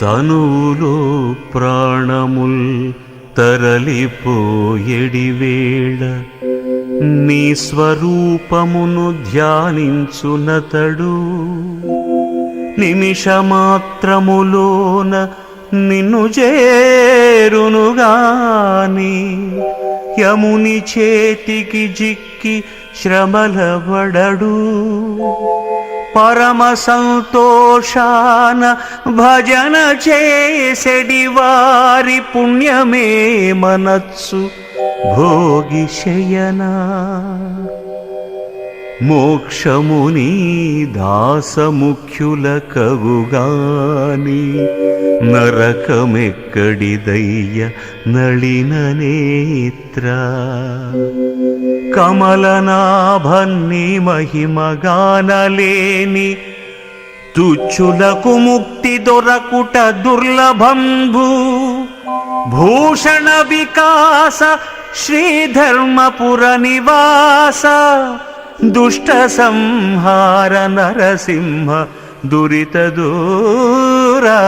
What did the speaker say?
తనువులో ప్రాణముల్ తరలిపోయెడివేళ నీ స్వరూపమును ధ్యానించునతడు నిమిషమాత్రములోన నిన్ను చేరునుగాని యముని చేతికి జిక్కి శ్రమలబడడు పరమ సంతోషాన భజన చేసెడి వారి పుణ్యమే మనస్సు భోగి శయనా మోక్షముని దాసముఖ్యుల కగుగాని నరకమెక్కడిదయ్య నళిన నేత్ర కమలనాభన్ని మహిమగానలేని తుచ్చులకు ముక్తి దొరకుట దుర్లభంబు భూషణ వికాస శ్రీధర్మపుర నివాస దుష్ట సంహార నరసింహ దురిత దూరా